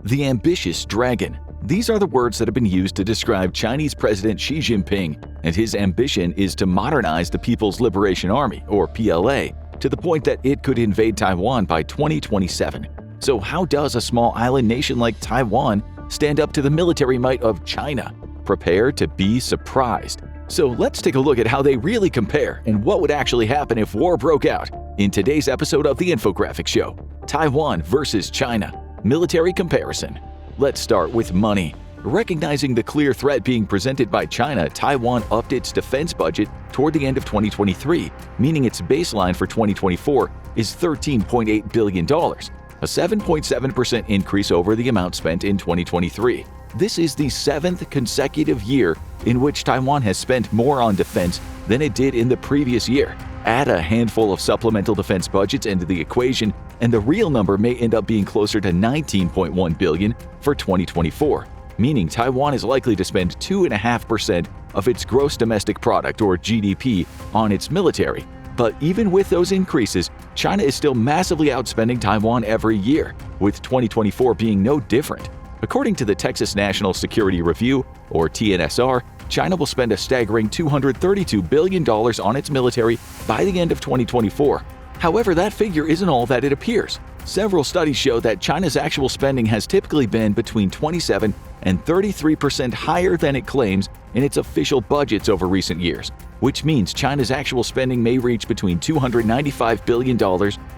The ambitious dragon. These are the words that have been used to describe Chinese President Xi Jinping, and his ambition is to modernize the People's Liberation Army, or PLA, to the point that it could invade Taiwan by 2027. So how does a small island nation like Taiwan stand up to the military might of China? Prepare to be surprised. So let's take a look at how they really compare and what would actually happen if war broke out in today's episode of the Infographic Show, Taiwan versus China, military comparison. Let's start with money. Recognizing the clear threat being presented by China, Taiwan upped its defense budget toward the end of 2023, meaning its baseline for 2024 is $13.8 billion, a 7.7% increase over the amount spent in 2023. This is the seventh consecutive year in which Taiwan has spent more on defense than it did in the previous year. Add a handful of supplemental defense budgets into the equation, and the real number may end up being closer to $19.1 billion for 2024, meaning Taiwan is likely to spend 2.5% of its gross domestic product, or GDP, on its military. But even with those increases, China is still massively outspending Taiwan every year, with 2024 being no different. According to the Texas National Security Review, or TNSR, China will spend a staggering $232 billion on its military by the end of 2024. However, that figure isn't all that it appears. Several studies show that China's actual spending has typically been between 27 and 33% higher than it claims in its official budgets over recent years, which means China's actual spending may reach between $295 billion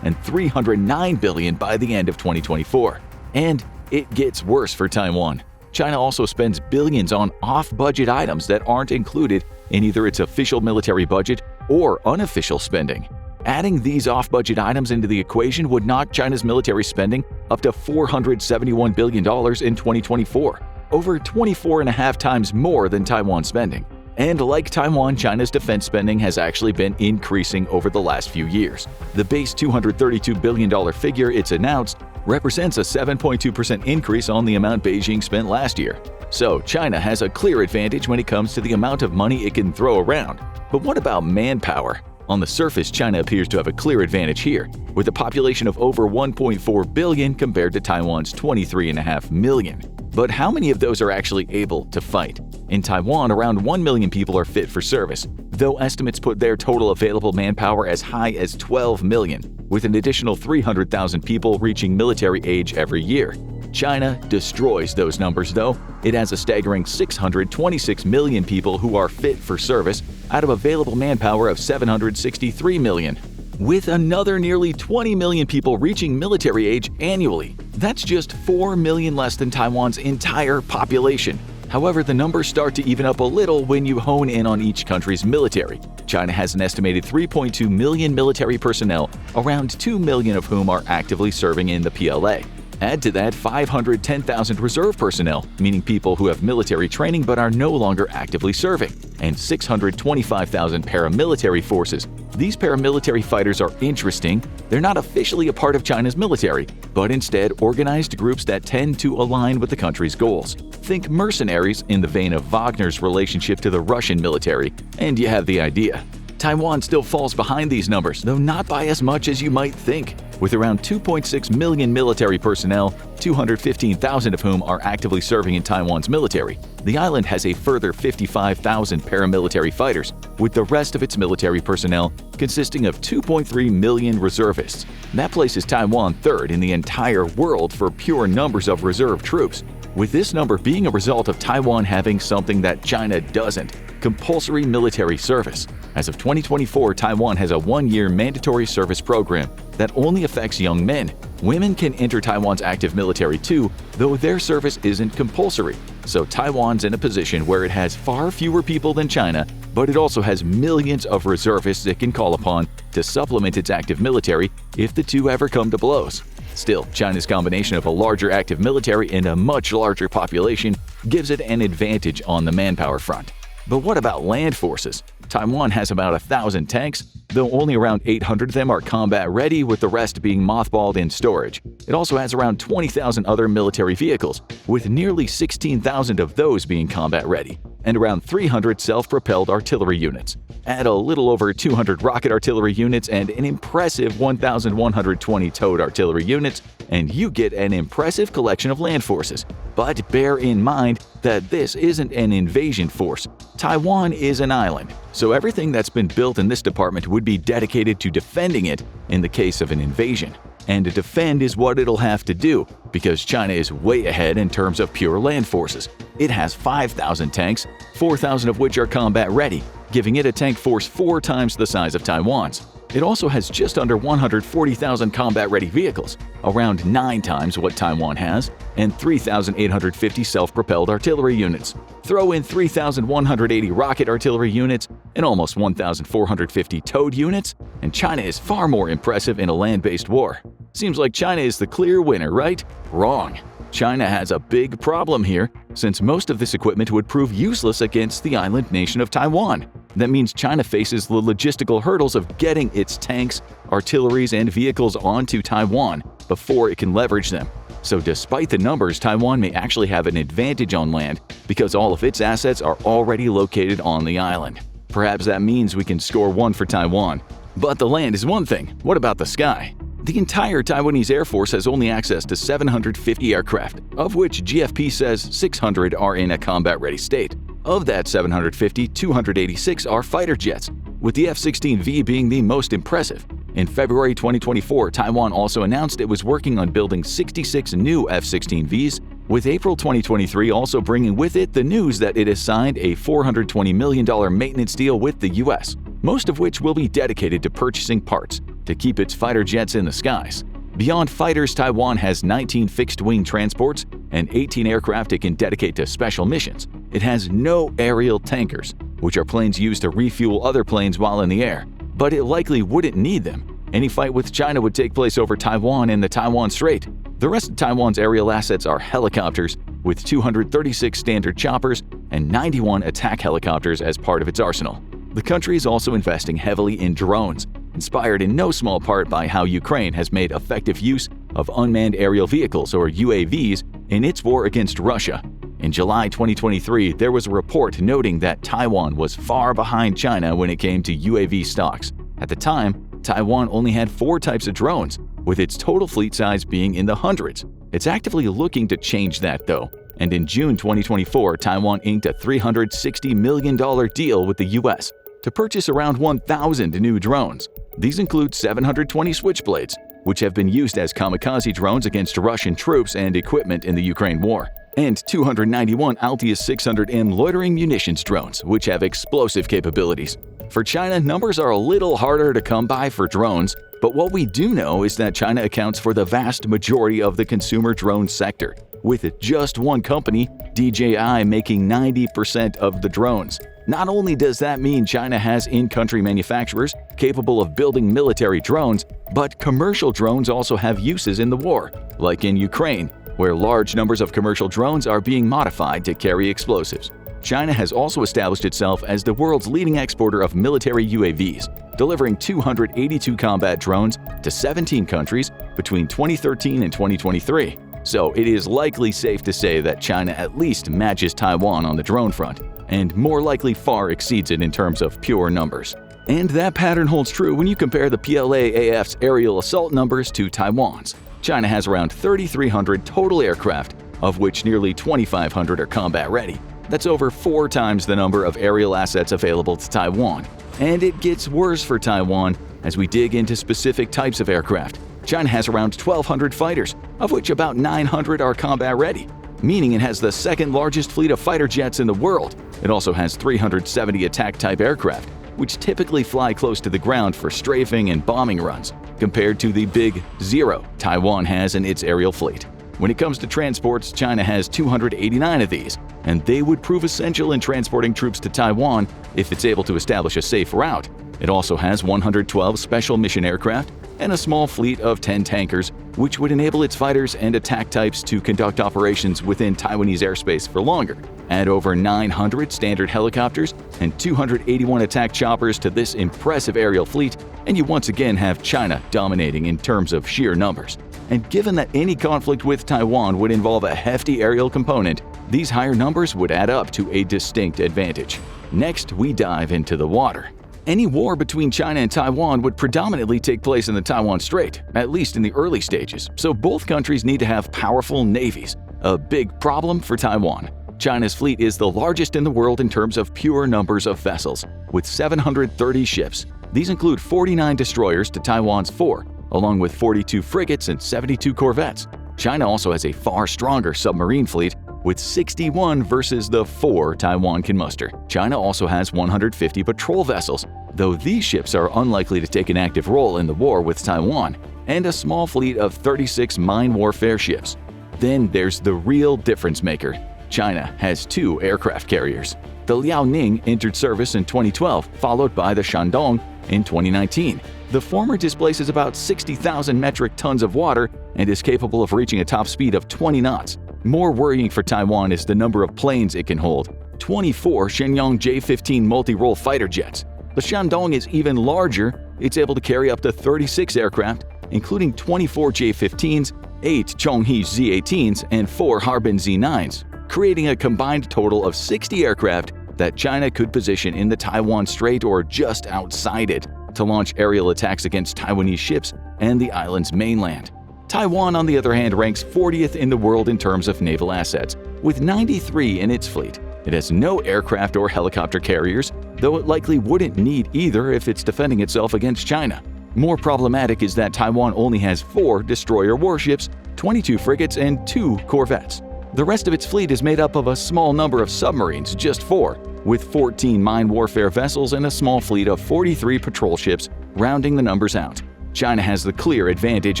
and $309 billion by the end of 2024. And it gets worse for Taiwan. China also spends billions on off-budget items that aren't included in either its official military budget or unofficial spending. Adding these off-budget items into the equation would knock China's military spending up to $471 billion in 2024, over 24.5 times more than Taiwan's spending. And like Taiwan, China's defense spending has actually been increasing over the last few years. The base $232 billion figure it's announced represents a 7.2% increase on the amount Beijing spent last year. So China has a clear advantage when it comes to the amount of money it can throw around. But what about manpower? On the surface, China appears to have a clear advantage here, with a population of over 1.4 billion compared to Taiwan's 23.5 million. But how many of those are actually able to fight? In Taiwan, around 1 million people are fit for service, though estimates put their total available manpower as high as 12 million, with an additional 300,000 people reaching military age every year. China destroys those numbers, though. It has a staggering 626 million people who are fit for service out of available manpower of 763 million, with another nearly 20 million people reaching military age annually. That's just 4 million less than Taiwan's entire population. However, the numbers start to even up a little when you hone in on each country's military. China has an estimated 3.2 million military personnel, around 2 million of whom are actively serving in the PLA. Add to that 510,000 reserve personnel, meaning people who have military training but are no longer actively serving, and 625,000 paramilitary forces. These paramilitary fighters are interesting. They're not officially a part of China's military, but instead organized groups that tend to align with the country's goals. Think mercenaries in the vein of Wagner's relationship to the Russian military, and you have the idea. Taiwan still falls behind these numbers, though not by as much as you might think. With around 2.6 million military personnel, 215,000 of whom are actively serving in Taiwan's military, the island has a further 55,000 paramilitary fighters, with the rest of its military personnel consisting of 2.3 million reservists. That places Taiwan third in the entire world for pure numbers of reserve troops, with this number being a result of Taiwan having something that China doesn't: compulsory military service. As of 2024, Taiwan has a 1-year mandatory service program that only affects young men. Women can enter Taiwan's active military too, though their service isn't compulsory. So Taiwan's in a position where it has far fewer people than China, but it also has millions of reservists it can call upon to supplement its active military if the two ever come to blows. Still, China's combination of a larger active military and a much larger population gives it an advantage on the manpower front. But what about land forces? Taiwan has about 1,000 tanks, though only around 800 of them are combat-ready, with the rest being mothballed in storage. It also has around 20,000 other military vehicles, with nearly 16,000 of those being combat-ready, and around 300 self-propelled artillery units. Add a little over 200 rocket artillery units and an impressive 1,120 towed artillery units, and you get an impressive collection of land forces. But bear in mind that this isn't an invasion force. Taiwan is an island, so everything that's been built in this department would be dedicated to defending it in the case of an invasion. And to defend is what it'll have to do, because China is way ahead in terms of pure land forces. It has 5,000 tanks, 4,000 of which are combat-ready, giving it a tank force 4 times the size of Taiwan's. It also has just under 140,000 combat-ready vehicles, around 9 times what Taiwan has, and 3,850 self-propelled artillery units. Throw in 3,180 rocket artillery units and almost 1,450 towed units, and China is far more impressive in a land-based war. Seems like China is the clear winner, right? Wrong. China has a big problem here, since most of this equipment would prove useless against the island nation of Taiwan. That means China faces the logistical hurdles of getting its tanks, artilleries, and vehicles onto Taiwan before it can leverage them. So despite the numbers, Taiwan may actually have an advantage on land because all of its assets are already located on the island. Perhaps that means we can score 1 for Taiwan. But the land is one thing. What about the sky? The entire Taiwanese Air Force has only access to 750 aircraft, of which GFP says 600 are in a combat-ready state. Of that 750, 286 are fighter jets, with the F-16V being the most impressive. In February 2024, Taiwan also announced it was working on building 66 new F-16Vs, with April 2023 also bringing with it the news that it has signed a $420 million maintenance deal with the US, most of which will be dedicated to purchasing parts to keep its fighter jets in the skies. Beyond fighters, Taiwan has 19 fixed-wing transports and 18 aircraft it can dedicate to special missions. It has no aerial tankers, which are planes used to refuel other planes while in the air, but it likely wouldn't need them. Any fight with China would take place over Taiwan and the Taiwan Strait. The rest of Taiwan's aerial assets are helicopters, with 236 standard choppers and 91 attack helicopters as part of its arsenal. The country is also investing heavily in drones, inspired in no small part by how Ukraine has made effective use of unmanned aerial vehicles, or UAVs, in its war against Russia. In July 2023, there was a report noting that Taiwan was far behind China when it came to UAV stocks. At the time, Taiwan only had 4 types of drones, with its total fleet size being in the hundreds. It's actively looking to change that, though. And in June 2024, Taiwan inked a $360 million deal with the US to purchase around 1,000 new drones. These include 720 Switchblades, which have been used as kamikaze drones against Russian troops and equipment in the Ukraine war, and 291 Altius 600M loitering munitions drones, which have explosive capabilities. For China, numbers are a little harder to come by for drones, but what we do know is that China accounts for the vast majority of the consumer drone sector, with just one company, DJI, making 90% of the drones. Not only does that mean China has in-country manufacturers capable of building military drones, but commercial drones also have uses in the war, like in Ukraine, where large numbers of commercial drones are being modified to carry explosives. China has also established itself as the world's leading exporter of military UAVs, delivering 282 combat drones to 17 countries between 2013 and 2023. So it is likely safe to say that China at least matches Taiwan on the drone front, and more likely far exceeds it in terms of pure numbers. And that pattern holds true when you compare the PLA-AF's aerial assault numbers to Taiwan's. China has around 3,300 total aircraft, of which nearly 2,500 are combat-ready. That's over 4 times the number of aerial assets available to Taiwan. And it gets worse for Taiwan as we dig into specific types of aircraft. China has around 1,200 fighters, of which about 900 are combat-ready, meaning it has the second largest fleet of fighter jets in the world. It also has 370 attack-type aircraft, which typically fly close to the ground for strafing and bombing runs, compared to the big 0 Taiwan has in its aerial fleet. When it comes to transports, China has 289 of these, and they would prove essential in transporting troops to Taiwan if it's able to establish a safe route. It also has 112 special mission aircraft and a small fleet of 10 tankers, which would enable its fighters and attack types to conduct operations within Taiwanese airspace for longer. Add over 900 standard helicopters and 281 attack choppers to this impressive aerial fleet, and you once again have China dominating in terms of sheer numbers. And given that any conflict with Taiwan would involve a hefty aerial component, these higher numbers would add up to a distinct advantage. Next, we dive into the water. Any war between China and Taiwan would predominantly take place in the Taiwan Strait, at least in the early stages, so both countries need to have powerful navies, a big problem for Taiwan. China's fleet is the largest in the world in terms of pure numbers of vessels, with 730 ships. These include 49 destroyers to Taiwan's 4, along with 42 frigates and 72 corvettes. China also has a far stronger submarine fleet, with 61 versus the 4 Taiwan can muster. China also has 150 patrol vessels, though these ships are unlikely to take an active role in the war with Taiwan, and a small fleet of 36 mine warfare ships. Then there's the real difference maker. China has 2 aircraft carriers. The Liaoning entered service in 2012, followed by the Shandong in 2019. The former displaces about 60,000 metric tons of water and is capable of reaching a top speed of 20 knots. More worrying for Taiwan is the number of planes it can hold: 24 Shenyang J-15 multi-role fighter jets. The Shandong is even larger. It's able to carry up to 36 aircraft, including 24 J-15s, 8 Chonghe Z-18s, and 4 Harbin Z-9s, creating a combined total of 60 aircraft that China could position in the Taiwan Strait or just outside it to launch aerial attacks against Taiwanese ships and the island's mainland. Taiwan, on the other hand, ranks 40th in the world in terms of naval assets, with 93 in its fleet. It has no aircraft or helicopter carriers, though it likely wouldn't need either if it's defending itself against China. More problematic is that Taiwan only has 4 destroyer warships, 22 frigates, and 2 corvettes. The rest of its fleet is made up of a small number of submarines, just 4, with 14 mine warfare vessels and a small fleet of 43 patrol ships, rounding the numbers out. China has the clear advantage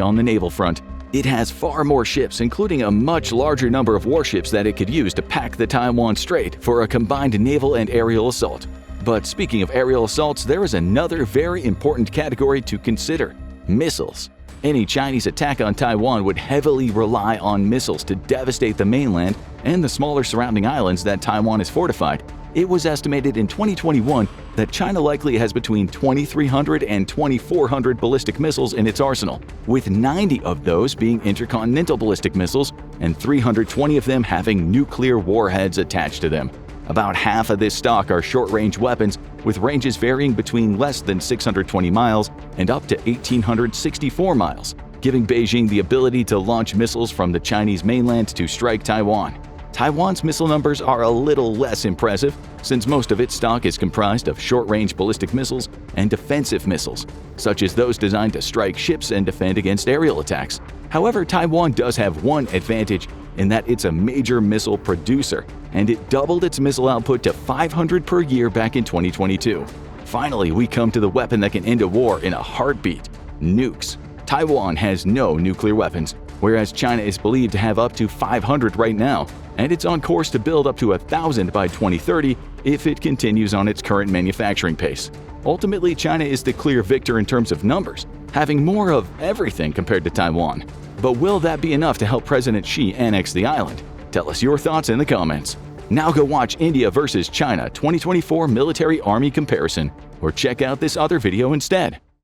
on the naval front. It has far more ships, including a much larger number of warships that it could use to pack the Taiwan Strait for a combined naval and aerial assault. But speaking of aerial assaults, there is another very important category to consider: missiles. Any Chinese attack on Taiwan would heavily rely on missiles to devastate the mainland and the smaller surrounding islands that Taiwan is fortified. It was estimated in 2021 that China likely has between 2,300 and 2,400 ballistic missiles in its arsenal, with 90 of those being intercontinental ballistic missiles and 320 of them having nuclear warheads attached to them. About half of this stock are short-range weapons, with ranges varying between less than 620 miles and up to 1,864 miles, giving Beijing the ability to launch missiles from the Chinese mainland to strike Taiwan. Taiwan's missile numbers are a little less impressive, since most of its stock is comprised of short-range ballistic missiles and defensive missiles, such as those designed to strike ships and defend against aerial attacks. However, Taiwan does have one advantage in that it's a major missile producer, and it doubled its missile output to 500 per year back in 2022. Finally, we come to the weapon that can end a war in a heartbeat: nukes. Taiwan has no nuclear weapons, whereas China is believed to have up to 500 right now, and it's on course to build up to 1,000 by 2030 if it continues on its current manufacturing pace. Ultimately, China is the clear victor in terms of numbers, having more of everything compared to Taiwan. But will that be enough to help President Xi annex the island? Tell us your thoughts in the comments. Now go watch India vs. China 2024 Military Army Comparison, or check out this other video instead.